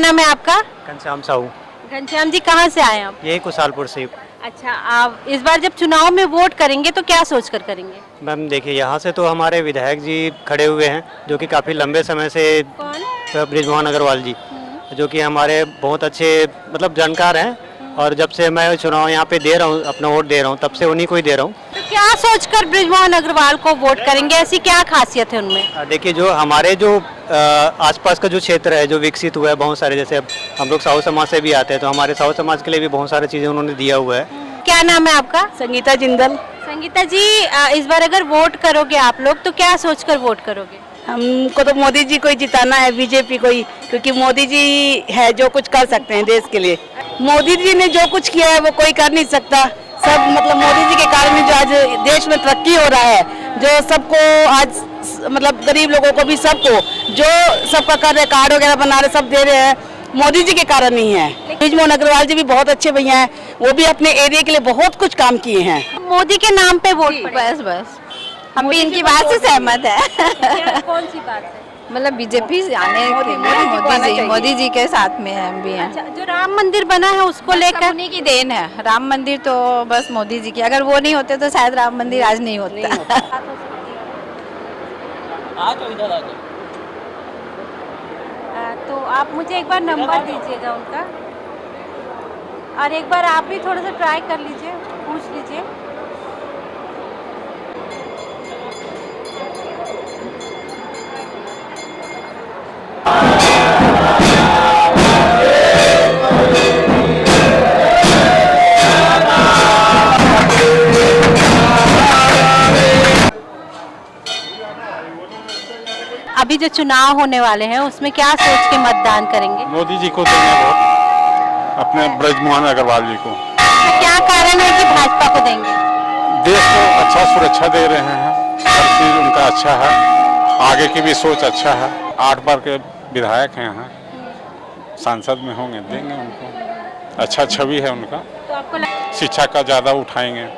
नाम है आपका? घनश्याम साहू। घनश्याम जी, कहाँ से आए आप? यही कुशालपुर से। अच्छा, आप इस बार जब चुनाव में वोट करेंगे तो क्या सोच कर करेंगे? मैम देखिए, यहाँ से तो हमारे विधायक जी खड़े हुए हैं जो कि काफ़ी लंबे समय से। कौन? बृजमोहन अग्रवाल जी, जो कि हमारे बहुत अच्छे मतलब जानकार हैं। और जब से मैं चुनाव यहाँ पे दे रहा हूँ, अपना वोट दे रहा हूँ, तब से उन्हीं को ही दे रहा हूँ। तो क्या सोचकर बृजमोहन अग्रवाल को वोट करेंगे? ऐसी क्या खासियत है उनमें? देखिए, जो हमारे जो आसपास का जो क्षेत्र है जो विकसित हुआ है बहुत सारे, जैसे अब हम लोग साहू समाज से भी आते हैं, तो हमारे साहू समाज के लिए भी बहुत सारी चीज़ें उन्होंने दिया हुआ है। क्या नाम है आपका? संगीता जिंदल। संगीता जी, इस बार अगर वोट करोगे आप लोग तो क्या सोचकर वोट करोगे? हमको तो मोदी जी को ही जिताना है, बीजेपी को ही, क्योंकि मोदी जी है जो कुछ कर सकते हैं देश के लिए। मोदी जी ने जो कुछ किया है वो कोई कर नहीं सकता। सब मतलब मोदी जी के कारण ही जो आज देश में तरक्की हो रहा है, जो सबको आज मतलब गरीब लोगों को भी, सबको जो सबका कर रहे, कार्ड वगैरह बना रहे, सब दे रहे हैं, मोदी जी के कारण ही है। बृजमोहन अग्रवाल जी भी बहुत अच्छे भैया हैं, वो भी अपने एरिया के लिए बहुत कुछ काम किए हैं। मोदी के नाम पे वोट पड़ेगा। बस बस हम भी इनकी बात से सहमत है। क्या, कौन सी बात है? मतलब बीजेपी आने के लिए मोदी जी के साथ में हम भी हैं। अच्छा, जो राम मंदिर बना है उसको सब लेकर उन्हीं की देन है। राम मंदिर तो बस मोदी जी की, अगर वो नहीं होते तो शायद राम मंदिर आज नहीं होता। तो आप मुझे एक बार नंबर दीजिएगा उनका, और एक बार आप भी थोड़ा सा ट्राई कर लीजिए, पूछ लीजिए। अभी जो चुनाव होने वाले हैं उसमें क्या सोच के मतदान करेंगे? मोदी जी को देंगे वोट, अपने बृजमोहन अग्रवाल जी को। क्या कारण है कि भाजपा को देंगे? देश को अच्छा सुरक्षा दे रहे हैं, हर चीज उनका अच्छा है, आगे की भी सोच अच्छा है। 8 बार के विधायक हैं यहाँ, सांसद में होंगे, देंगे उनको। अच्छा छवि है उनका। तो आपको शिक्षा का ज़्यादा उठाएंगे,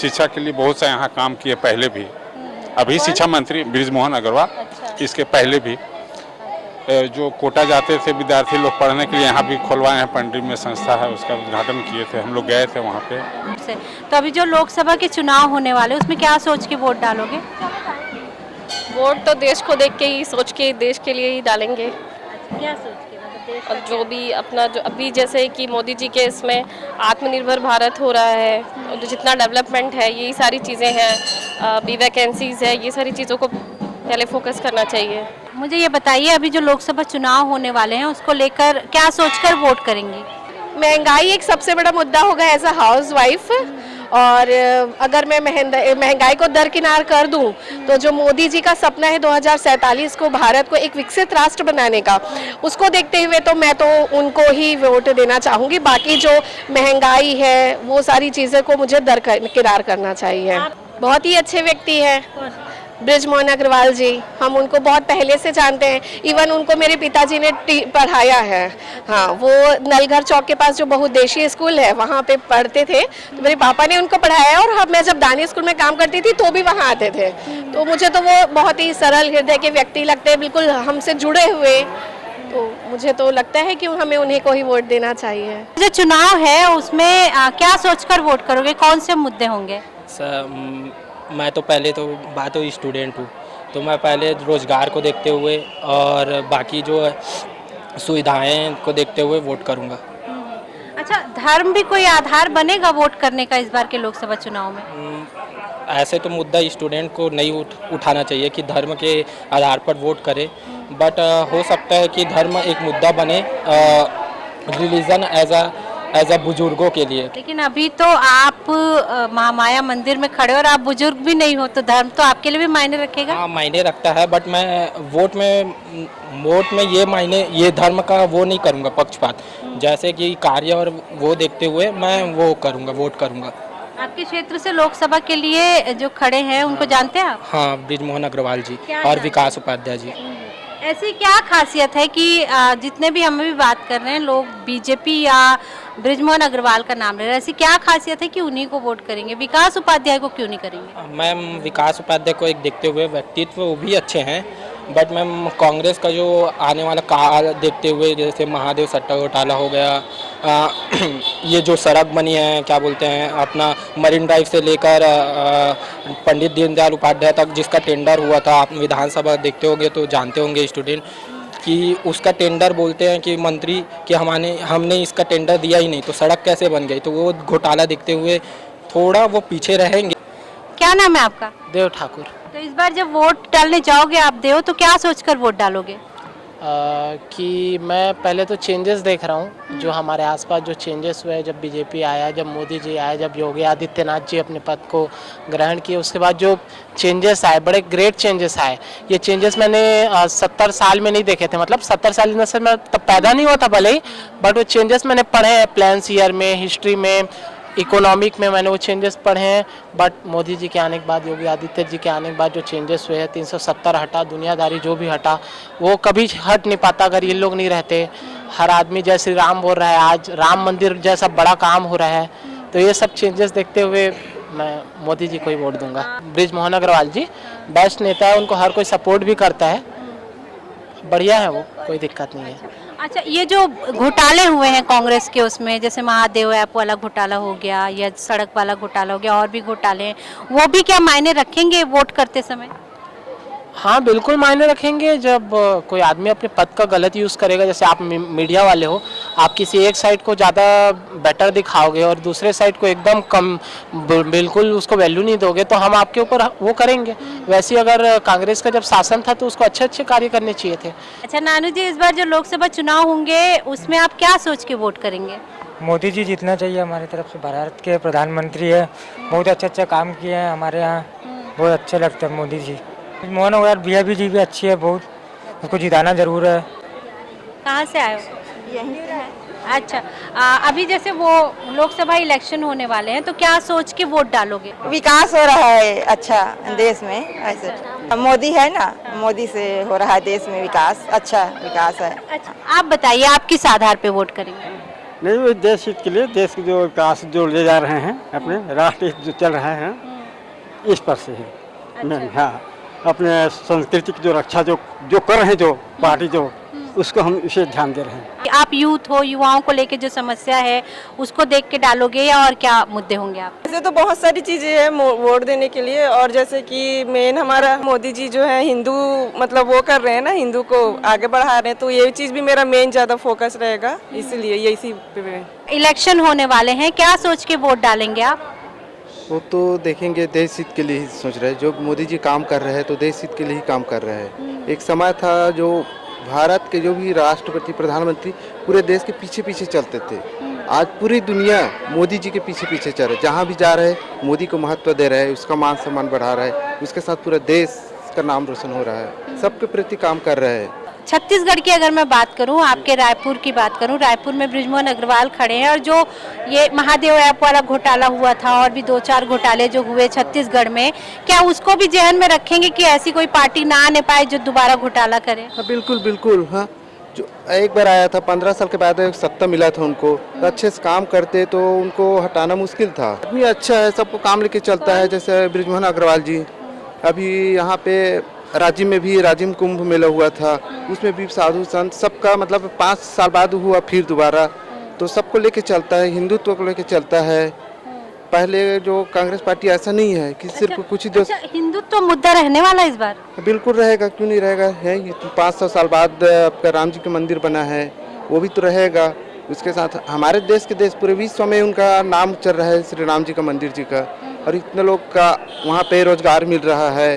शिक्षा के लिए बहुत से यहाँ काम किए पहले भी। अभी शिक्षा मंत्री बृजमोहन अग्रवाल, इसके पहले भी जो कोटा जाते थे विद्यार्थी लोग पढ़ने के लिए, यहाँ भी खुलवाए हैं, पंडरी में संस्था है, उसका उद्घाटन किए थे, हम लोग गए थे वहाँ पे। तो अभी जो लोकसभा के चुनाव होने वाले उसमें क्या सोच के वोट डालोगे? वोट तो देश को देख के ही, सोच के, देश के लिए ही डालेंगे। क्या सोच के? मतलब देश और जो भी अपना, जो अभी जैसे कि मोदी जी के इसमें आत्मनिर्भर भारत हो रहा है, और जो जितना डेवलपमेंट है, यही सारी चीज़ें हैं, भी वैकेंसीज है, ये सारी चीज़ों को पहले फोकस करना चाहिए। मुझे ये बताइए, अभी जो लोकसभा चुनाव होने वाले हैं उसको लेकर क्या सोचकर वोट करेंगी? महंगाई एक सबसे बड़ा मुद्दा होगा एज अ हाउस वाइफ, और अगर मैं महंगाई को दरकिनार कर दूं तो जो मोदी जी का सपना है 2047 को भारत को एक विकसित राष्ट्र बनाने का, उसको देखते हुए तो मैं तो उनको ही वोट देना चाहूँगी। बाकी जो महंगाई है वो सारी चीज़ें को मुझे दरकिनार करना चाहिए। बहुत ही अच्छे व्यक्ति हैं बृजमोहन अग्रवाल जी, हम उनको बहुत पहले से जानते हैं। इवन उनको मेरे पिताजी ने पढ़ाया है। हाँ, वो नलघर चौक के पास जो बहुउद्देशीय स्कूल है वहाँ पे पढ़ते थे, तो मेरे पापा ने उनको पढ़ाया, और मैं जब दानी स्कूल में काम करती थी तो भी वहाँ आते थे। तो मुझे तो वो बहुत ही सरल हृदय के व्यक्ति लगते हैं, बिल्कुल हमसे जुड़े हुए। तो मुझे तो लगता है कि हमें उन्हीं को ही वोट देना चाहिए। जो चुनाव है उसमें क्या सोचकर वोट करोगे? कौन से मुद्दे होंगे? मैं तो पहले तो बात हो स्टूडेंट हूँ, तो मैं पहले रोज़गार को देखते हुए और बाकी जो सुविधाएं को देखते हुए वोट करूँगा। अच्छा, धर्म भी कोई आधार बनेगा वोट करने का इस बार के लोकसभा चुनाव में? ऐसे तो मुद्दा स्टूडेंट को नहीं उठाना चाहिए कि धर्म के आधार पर वोट करे, बट हो सकता है कि धर्म एक मुद्दा बने, रिलीजन एज अ बुजुर्गों के लिए। लेकिन अभी तो आप महामाया मंदिर में खड़े हो और आप बुजुर्ग भी नहीं हो, तो धर्म तो आपके लिए भी मायने रखेगा। हाँ, मायने रखता है, बट मैं वोट में ये धर्म का वो नहीं करूँगा पक्षपात, जैसे कि कार्य और वो देखते हुए मैं वो करूँगा, वोट करूँगा। आपके क्षेत्र से लोकसभा के लिए जो खड़े हैं उनको जानते हैं आप? हाँ, बृजमोहन अग्रवाल जी और विकास उपाध्याय जी। ऐसी क्या खासियत है कि जितने भी हम भी बात कर रहे हैं लोग बीजेपी या बृजमोहन अग्रवाल का नाम ले रहे हैं, ऐसी क्या खासियत है कि उन्हीं को वोट करेंगे? विकास उपाध्याय को क्यों नहीं करेंगे? मैम, विकास उपाध्याय को एक देखते हुए व्यक्तित्व वो भी अच्छे हैं, बट मैम कांग्रेस का जो आने वाला काल देखते हुए, जैसे महादेव सट्टा घोटाला हो गया, ये जो सड़क बनी है, क्या बोलते हैं अपना मरीन ड्राइव से लेकर पंडित दीनदयाल उपाध्याय तक जिसका टेंडर हुआ था, आप विधानसभा देखते होंगे तो जानते होंगे स्टूडेंट, कि उसका टेंडर बोलते हैं कि मंत्री कि हमने इसका टेंडर दिया ही नहीं, तो सड़क कैसे बन गई। तो वो घोटाला देखते हुए थोड़ा वो पीछे रहेंगे। क्या नाम है आपका? देव ठाकुर। तो इस बार जब वोट डालने जाओगे आप देव, तो क्या सोचकर वोट डालोगे? कि मैं पहले तो चेंजेस देख रहा हूँ, जो हमारे आसपास जो चेंजेस हुए, जब बीजेपी आया, जब मोदी जी आए, जब योगी आदित्यनाथ जी अपने पद को ग्रहण किए, उसके बाद जो चेंजेस आए, बड़े ग्रेट चेंजेस आए। ये चेंजेस मैंने 70 साल में नहीं देखे थे, मतलब 70 साल इन से मैं तब पैदा नहीं हुआ था भले ही, बट वो चेंजेस मैंने पढ़े हैं प्लान्स ईयर में, हिस्ट्री में, इकोनॉमिक में मैंने वो चेंजेस पढ़े हैं। बट मोदी जी के आने के बाद, योगी आदित्य जी के आने के बाद जो चेंजेस हुए हैं, 370 हटा, दुनियादारी जो भी हटा, वो कभी हट नहीं पाता अगर ये लोग नहीं रहते। हर आदमी जय श्री राम बोल रहा है, आज राम मंदिर जैसा बड़ा काम हो रहा है। तो ये सब चेंजेस देखते हुए मैं मोदी जी को ही वोट दूंगा। बृजमोहन अग्रवाल जी बेस्ट नेता है, उनको हर कोई सपोर्ट भी करता है, बढ़िया है वो, कोई दिक्कत नहीं है। अच्छा, ये जो घोटाले हुए हैं कांग्रेस के, उसमें जैसे महादेव ऐप वाला घोटाला हो गया या सड़क वाला घोटाला हो गया, और भी घोटाले हैं, वो भी क्या मायने रखेंगे वोट करते समय? हाँ बिल्कुल मायने रखेंगे। जब कोई आदमी अपने पद का गलत यूज़ करेगा, जैसे आप मीडिया वाले हो, आप किसी एक साइड को ज़्यादा बेटर दिखाओगे और दूसरे साइड को एकदम कम, बिल्कुल उसको वैल्यू नहीं दोगे, तो हम आपके ऊपर वो करेंगे। वैसे अगर कांग्रेस का जब शासन था तो उसको अच्छे अच्छे कार्य करने चाहिए थे। अच्छा नानू जी, इस बार जो लोकसभा चुनाव होंगे उसमें आप क्या सोच के वोट करेंगे? मोदी जी जीतना चाहिए हमारी तरफ से, भारत के प्रधानमंत्री है, बहुत अच्छा काम किए हैं हमारे यहाँ, बहुत अच्छे लगते हैं मोदी जी। मोहन अग्रवाल बीजेपी जी भी अच्छी है बहुत, उसको जिताना जरूर है। कहाँ से आए हो? यहीं से है। अच्छा, अभी जैसे वो लोकसभा इलेक्शन होने वाले हैं, तो क्या सोच के वोट डालोगे? विकास हो रहा है अच्छा देश में, ऐसे मोदी है ना, मोदी से हो रहा है देश में विकास, अच्छा विकास है। अच्छा, आप बताइए आप किस आधार पे वोट करेंगे? नहीं, वो देश हित के लिए, देश के जो विकास जो ले जा रहे हैं, अपने राष्ट्र हित जो चल रहा है, इस पर से है। नहीं, हाँ, अपने संस्कृति की जो रक्षा जो कर रहे हैं, जो पार्टी जो, उसको हम इसे ध्यान दे रहे हैं। आप यूथ हो, युवाओं को लेके जो समस्या है उसको देख के डालोगे, या और क्या मुद्दे होंगे आप? ऐसे तो बहुत सारी चीजें हैं वोट देने के लिए, और जैसे कि मेन हमारा मोदी जी जो है हिंदू, मतलब वो कर रहे हैं ना, हिंदू को आगे बढ़ा रहे हैं, तो ये चीज भी मेरा मेन ज्यादा फोकस रहेगा, इसलिए ये इसी पे। इलेक्शन होने वाले हैं, क्या सोच के वोट डालेंगे आप? वो तो देखेंगे, देश हित के लिए ही सोच रहे हैं। जो मोदी जी काम कर रहे हैं तो देश हित के लिए ही काम कर रहे हैं। एक समय था जो भारत के जो भी राष्ट्रपति, प्रधानमंत्री पूरे देश के पीछे पीछे चलते थे, आज पूरी दुनिया मोदी जी के पीछे पीछे चल रहे, जहाँ भी जा रहे मोदी को महत्व दे रहे हैं, उसका मान सम्मान बढ़ा रहा है, उसके साथ पूरा देश का नाम रोशन हो रहा है, सबके प्रति काम कर रहे हैं। छत्तीसगढ़ की अगर मैं बात करूं, आपके रायपुर की बात करूं, रायपुर में बृजमोहन अग्रवाल खड़े हैं, और जो ये महादेव ऐप वाला घोटाला हुआ था और भी 2-4 घोटाले जो हुए छत्तीसगढ़ में, क्या उसको भी जहन में रखेंगे कि ऐसी कोई पार्टी ना आने पाए जो दोबारा घोटाला करे? हाँ बिल्कुल बिल्कुल। हाँ, जो एक बार आया था, 15 साल के बाद सत्ता मिला था उनको, तो अच्छे से काम करते तो उनको हटाना मुश्किल था। आदमी अच्छा है, सबको काम लेके चलता है, जैसे बृजमोहन अग्रवाल जी। अभी यहाँ पे राज्य में भी राजिम कुंभ मेला हुआ था, उसमें भी साधु संत सबका, मतलब 5 साल बाद हुआ फिर दोबारा, तो सबको लेके चलता है, हिंदुत्व को लेके चलता है। पहले जो कांग्रेस पार्टी ऐसा नहीं है कि सिर्फ कुछ ही दोस्त। हिंदुत्व मुद्दा रहने वाला इस बार? बिल्कुल रहेगा, क्यों नहीं रहेगा, है 500 साल बाद आपका राम जी का मंदिर बना है, वो भी तो रहेगा। उसके साथ हमारे देश के पूरे विश्व में उनका नाम चल रहा है, श्री राम जी का मंदिर जी का, और इतने लोग का वहाँ पे रोजगार मिल रहा है,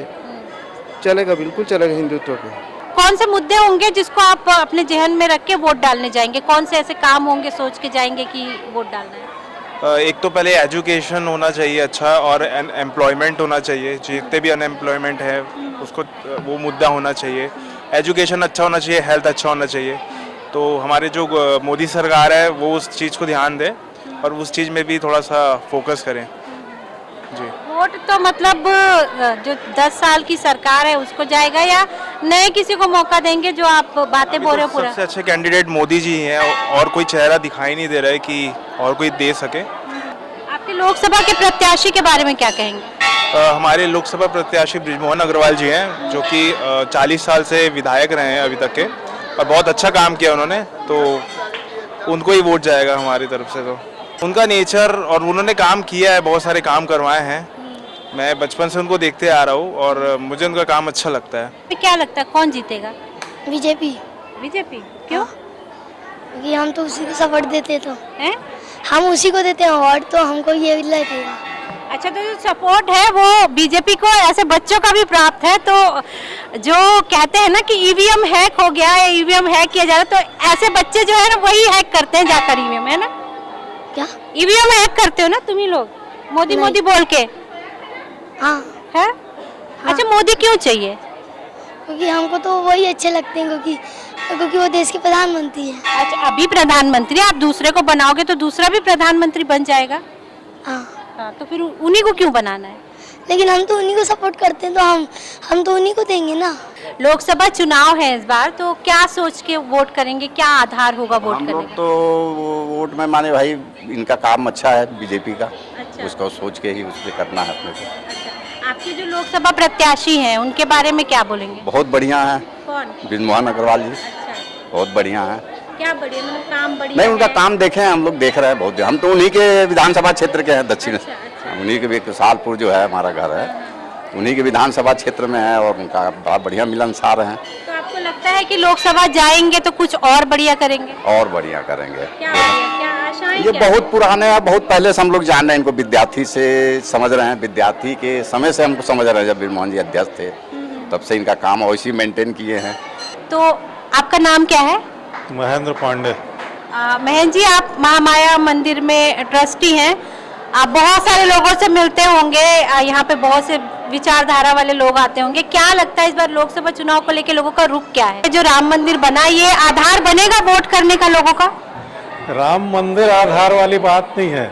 चलेगा, बिल्कुल चलेगा हिंदुत्व पे। कौन से मुद्दे होंगे जिसको आप अपने जहन में रख के वोट डालने जाएंगे? कौन से ऐसे काम होंगे सोच के जाएंगे कि वोट डालना है? एक तो पहले एजुकेशन होना चाहिए अच्छा, और एम्प्लॉयमेंट होना चाहिए, जितने भी अनएम्प्लॉयमेंट है उसको, वो मुद्दा होना चाहिए। एजुकेशन अच्छा होना चाहिए, हेल्थ अच्छा होना चाहिए। तो हमारे जो मोदी सरकार है वो उस चीज़ को ध्यान दे और उस चीज़ में भी थोड़ा सा फोकस करें जी। वोट तो मतलब जो 10 साल की सरकार है उसको जाएगा, या नए किसी को मौका देंगे? जो आप बातें बोल रहे हो पूरा, सबसे अच्छे कैंडिडेट मोदी जी हैं, और कोई चेहरा दिखाई नहीं दे रहा है कि और कोई दे सके। आपके लोकसभा के प्रत्याशी के बारे में क्या कहेंगे? हमारे लोकसभा प्रत्याशी बृजमोहन अग्रवाल जी हैं, जो कि 40 साल से विधायक रहे हैं अभी तक के, और बहुत अच्छा काम किया उन्होंने, तो उनको ही वोट जाएगा हमारी तरफ से। तो उनका नेचर और उन्होंने काम किया है, बहुत सारे काम करवाए हैं, मैं बचपन से उनको देखते आ रहा हूँ और मुझे उनका काम अच्छा लगता है। क्या लगता है कौन जीतेगा? बीजेपी। बीजेपी क्यों? क्योंकि हम तो उसी को सपोर्ट देते, तो हैं? हम उसी को देते हैं वोट, तो हमको ये लगेगा। अच्छा, तो जो सपोर्ट है वो बीजेपी को ऐसे बच्चों का भी प्राप्त है, तो जो कहते हैं ना कि ईवीएम हैक हो गया है, ईवीएम हैक किया जा रहा है, तो ऐसे बच्चे जो है ना वही हैक करते हैं जाकर ईवीएम, है ना? क्या ईवीएम हैक करते हो ना तुम ही लोग, मोदी मोदी बोल के? हाँ है। अच्छा, मोदी क्यों चाहिए? क्योंकि हमको तो वही अच्छे लगते हैं, क्योंकि वो देश के प्रधानमंत्री हैं। अच्छा, अभी प्रधानमंत्री, आप दूसरे को बनाओगे तो दूसरा भी प्रधानमंत्री बन जाएगा। हाँ, तो फिर उन्हीं को क्यों बनाना है? लेकिन हम तो उन्हीं को सपोर्ट करते हैं, तो हम तो उन्हीं को देंगे ना। लोकसभा चुनाव है इस बार, तो क्या सोच के वोट करेंगे, क्या आधार होगा वोट करने का? तो वोट में माने भाई इनका काम अच्छा है बीजेपी का, अच्छा। उसको सोच के ही उस पर करना है अपने को। अच्छा, आपके जो लोकसभा प्रत्याशी हैं उनके बारे में क्या बोलेंगे? बहुत बढ़िया है। कौन? बृजमोहन अग्रवाल जी। अच्छा, बहुत बढ़िया है। क्या बढ़िया, मतलब काम बढ़िया? नहीं, उनका काम देखे हैं हम लोग, देख रहे हैं बहुत। हम तो उन्हीं के विधानसभा क्षेत्र के हैं, दक्षिण। अच्छा। उन्हीं के भी सालपुर जो है हमारा घर है, उन्हीं के विधानसभा क्षेत्र में है, और उनका बड़ा बढ़िया मिलनसार है। तो आपको लगता है कि लोकसभा जाएंगे तो कुछ और बढ़िया करेंगे? और बढ़िया करेंगे। क्या आशाएं? ये बहुत पुराने हैं, बहुत पहले से हम लोग जान रहे हैं इनको, विद्यार्थी से समझ रहे हैं, विद्यार्थी के समय से हमको समझ रहे हैं। जब बृजमोहन जी अध्यक्ष थे तब से इनका काम वैसे ही मेंटेन किए हैं। तो आपका नाम क्या है? महेंद्र पांडे। महेंद्र जी, आप महामाया मंदिर में ट्रस्टी हैं, आप बहुत सारे लोगों से मिलते होंगे, यहाँ पे बहुत से विचारधारा वाले लोग आते होंगे, क्या लगता है इस बार लोकसभा चुनाव को लेकर लोगों का रुख क्या है? जो राम मंदिर बना, ये आधार बनेगा वोट करने का लोगों का? राम मंदिर आधार वाली बात नहीं है,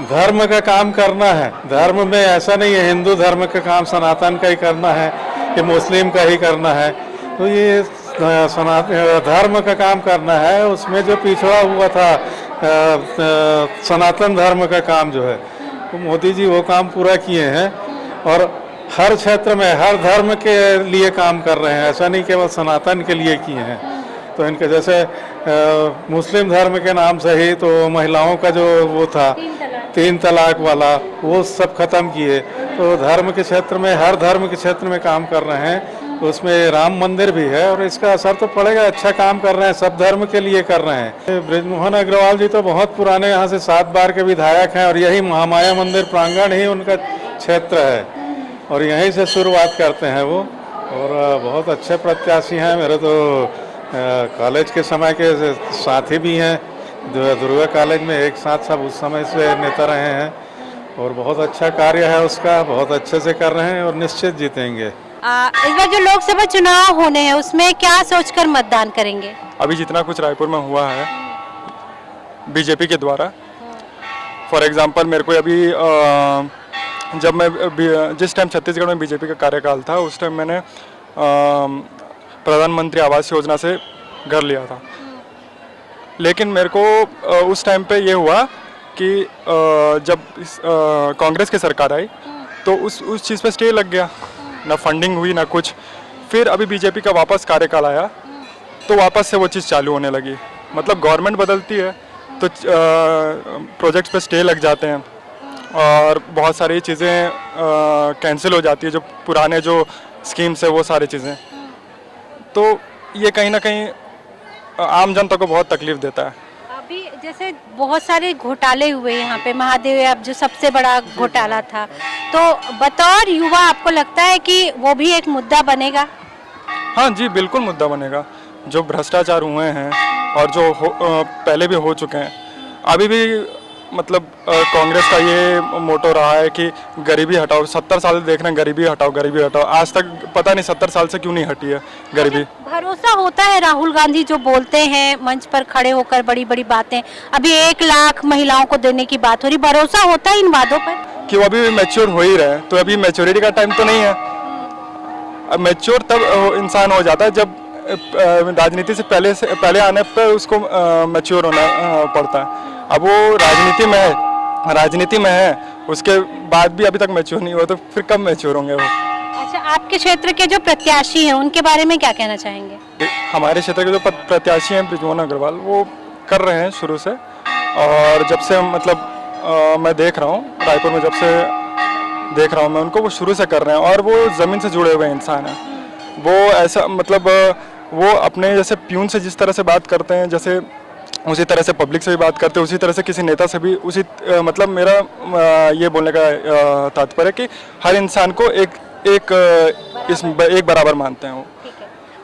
धर्म का काम करना है। धर्म में ऐसा नहीं है हिंदू धर्म का काम सनातन का ही करना है कि मुस्लिम का ही करना है, तो ये धर्म का काम करना है। उसमें जो पिछड़ा हुआ था सनातन धर्म का काम जो है, तो मोदी जी वो काम पूरा किए हैं, और हर क्षेत्र में हर धर्म के लिए काम कर रहे हैं, ऐसा नहीं केवल सनातन के लिए किए हैं। तो इनके जैसे मुस्लिम धर्म के नाम से ही तो महिलाओं का जो वो था 3 तलाक वाला, वो सब खत्म किए। तो धर्म के क्षेत्र में, हर धर्म के क्षेत्र में काम कर रहे हैं, उसमें राम मंदिर भी है, और इसका असर तो पड़ेगा। अच्छा काम कर रहे हैं, सब धर्म के लिए कर रहे हैं। बृजमोहन अग्रवाल जी तो बहुत पुराने यहाँ से 7 बार के विधायक हैं, और यही महामाया मंदिर प्रांगण ही उनका क्षेत्र है, और यहीं से शुरुआत करते हैं वो, और बहुत अच्छे प्रत्याशी हैं। मेरे तो कॉलेज के समय के साथी भी हैं, दुर्गा कॉलेज में एक साथ सब उस समय से नेता रहे हैं, और बहुत अच्छा कार्य है उसका, बहुत अच्छे से कर रहे हैं, और निश्चित जीतेंगे। इस बार जो लोकसभा चुनाव होने हैं उसमें क्या सोचकर मतदान करेंगे? अभी जितना कुछ रायपुर में हुआ है बीजेपी के द्वारा, फॉर एग्जांपल मेरे को अभी जब मैं जिस टाइम छत्तीसगढ़ में बीजेपी का कार्यकाल था, उस टाइम मैंने प्रधानमंत्री आवास योजना से घर लिया था, लेकिन मेरे को उस टाइम पे ये हुआ कि जब कांग्रेस की सरकार आई तो उस चीज़ पे स्टे लग गया, ना फंडिंग हुई ना कुछ। फिर अभी बीजेपी का वापस कार्यकाल आया तो वापस से वो चीज़ चालू होने लगी। मतलब गवर्नमेंट बदलती है तो प्रोजेक्ट्स पे स्टे लग जाते हैं, और बहुत सारी चीज़ें कैंसिल हो जाती है, जो पुराने जो स्कीम्स है वो सारी चीज़ें। तो ये कहीं ना कहीं आम जनता को बहुत तकलीफ देता है। अभी जैसे बहुत सारे घोटाले हुए यहाँ पे, महादेव ऐप जो सबसे बड़ा घोटाला था, तो बतौर युवा आपको लगता है कि वो भी एक मुद्दा बनेगा? हाँ जी, बिल्कुल मुद्दा बनेगा। जो भ्रष्टाचार हुए हैं और जो पहले भी हो चुके हैं, अभी भी मतलब कांग्रेस का ये मोटो रहा है कि गरीबी हटाओ। 70 साल देख रहे हैं गरीबी हटाओ गरीबी हटाओ, आज तक पता नहीं 70 साल से क्यों नहीं हटी है गरीबी। भरोसा होता है राहुल गांधी जो बोलते हैं मंच पर खड़े होकर बड़ी बड़ी बातें, अभी 1 लाख महिलाओं को देने की बात हो रही, भरोसा होता है इन वादों पर कि वो अभी मैच्योर हो ही रहे? तो अभी मैच्योरिटी का टाइम तो नहीं है। अब मैच्योर तब इंसान हो जाता है जब राजनीति से पहले आने पर उसको मैच्योर होना पड़ता है। अब वो राजनीति में है राजनीति में है उसके बाद भी अभी तक मैच्योर नहीं हुआ, तो फिर कब मैच्योर होंगे वो। अच्छा, आपके क्षेत्र के जो प्रत्याशी हैं उनके बारे में क्या कहना चाहेंगे? हमारे क्षेत्र के जो प्रत्याशी हैं बृजमोहन अग्रवाल, वो कर रहे हैं शुरू से, और जब से मतलब मैं देख रहा हूँ रायपुर में, जब से देख रहा हूँ मैं उनको, वो शुरू से कर रहे हैं और वो ज़मीन से जुड़े हुए इंसान हैं। वो ऐसा मतलब वो अपने जैसे प्यून से जिस तरह से बात करते हैं, जैसे उसी तरह से पब्लिक से भी बात करते हैं, उसी तरह से किसी नेता से भी उसी मतलब मेरा ये बोलने का तात्पर्य कि हर इंसान को एक बराबर मानते हैं वो।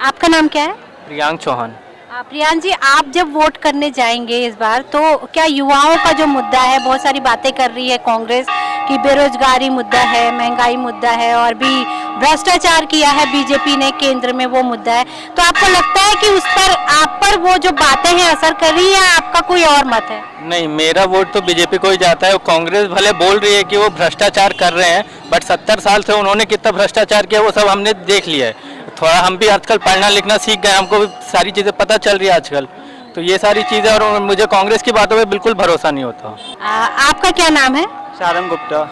आपका नाम क्या है? प्रियांक चौहान। प्रियांक जी, आप जब वोट करने जाएंगे इस बार, तो क्या युवाओं का जो मुद्दा है, बहुत सारी बातें कर रही है कांग्रेस कि बेरोजगारी मुद्दा है, महंगाई मुद्दा है, और भी भ्रष्टाचार किया है बीजेपी ने केंद्र में, वो मुद्दा है, तो आपको लगता है कि उस पर आप पर वो जो बातें हैं असर कर रही है, आपका कोई और मत है? नहीं, मेरा वोट तो बीजेपी को ही जाता है। कांग्रेस भले बोल रही है कि वो भ्रष्टाचार कर रहे हैं, बट 70 साल से उन्होंने कितना भ्रष्टाचार किया वो सब हमने देख लिया है। थोड़ा हम भी आजकल पढ़ना लिखना सीख गए, हमको भी सारी चीज़ें पता चल रही है आजकल, तो ये सारी चीज़ें, और मुझे कांग्रेस की बातों में बिल्कुल भरोसा नहीं होता। आपका क्या नाम है? शारंग गुप्ता।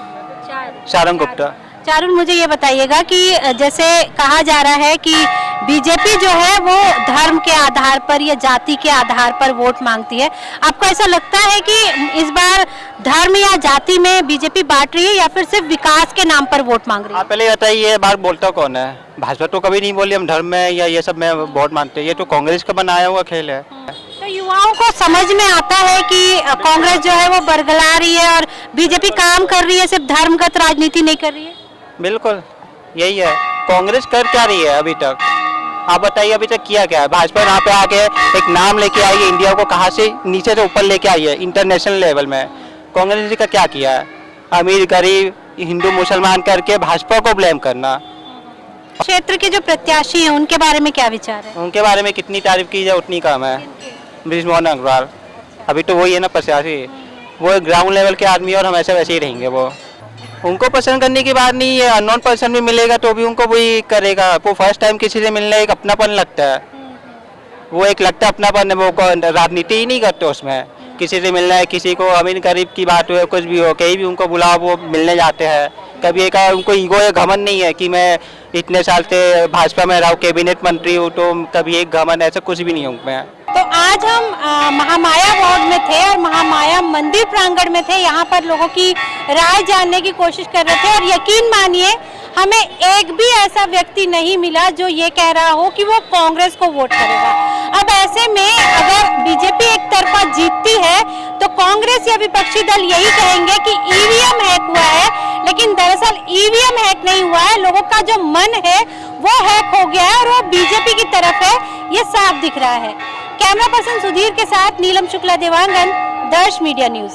शारंग गुप्ता। चारुल, मुझे ये बताइएगा कि जैसे कहा जा रहा है कि बीजेपी जो है वो धर्म के आधार पर या जाति के आधार पर वोट मांगती है, आपको ऐसा लगता है कि इस बार धर्म या जाति में बीजेपी बांट रही है या फिर सिर्फ विकास के नाम पर वोट मांग रही है? आप पहले बताइए, ये बात बोलता कौन है? भाजपा तो कभी नहीं बोली हम धर्म में या ये सब में वोट मांगते हैं, ये तो कांग्रेस का बनाया हुआ खेल है। तो युवाओं को समझ में आता है कि कांग्रेस जो है वो बरगला रही है और बीजेपी काम कर रही है, सिर्फ धर्मगत राजनीति नहीं कर रही है? बिल्कुल यही है। कांग्रेस कर क्या रही है अभी तक? आप बताइए अभी तक किया क्या है? भाजपा यहाँ पे आके एक नाम लेके आई है, इंडिया को कहाँ से नीचे से ऊपर लेके आई है इंटरनेशनल लेवल में। कांग्रेस जी का क्या किया है? अमीर गरीब हिंदू मुसलमान करके भाजपा को ब्लेम करना। क्षेत्र के जो प्रत्याशी हैं उनके बारे में क्या विचार है? उनके बारे में कितनी तारीफ की जाए उतनी कम है। बृजमोहन अग्रवाल अभी तो वही है ना प्रत्याशी, वो ग्राउंड लेवल के आदमी और हमेशा वैसे ही रहेंगे। वो उनको पसंद करने की बात नहीं है, अननोन पर्सन भी मिलेगा तो भी उनको वही करेगा। वो फर्स्ट टाइम किसी से मिलना एक अपनापन लगता है, वो एक लगता है अपनापन, वो राजनीति ही नहीं करते उसमें। किसी से मिलना है, किसी को अमीर गरीब की बात हो, कुछ भी हो, कहीं भी उनको बुलाओ वो मिलने जाते हैं। कभी एक उनको ईगो या घमंड नहीं है कि मैं इतने साल से भाजपा में रहा हूँ, कैबिनेट मंत्री हूँ, तो कभी एक घमंड ऐसा कुछ भी नहीं हूँ मैं। तो आज हम महामाया वार्ड में थे और महामाया मंदिर प्रांगण में थे, यहाँ पर लोगों की राय जानने की कोशिश कर रहे थे, और यकीन मानिए हमें एक भी ऐसा व्यक्ति नहीं मिला जो ये कह रहा हो कि वो कांग्रेस को वोट करेगा। अब ऐसे में अगर बीजेपी एक तरफा जीतती है तो कांग्रेस या विपक्षी दल यही कहेंगे कि ईवीएम हैक हुआ है, लेकिन दरअसल ईवीएम हैक नहीं हुआ है, लोगों का जो मन है वो हैक हो गया है और वो बीजेपी की तरफ है, ये साफ दिख रहा है। कैमरा पर्सन सुधीर के साथ नीलम शुक्ला देवांगन, दर्श मीडिया न्यूज।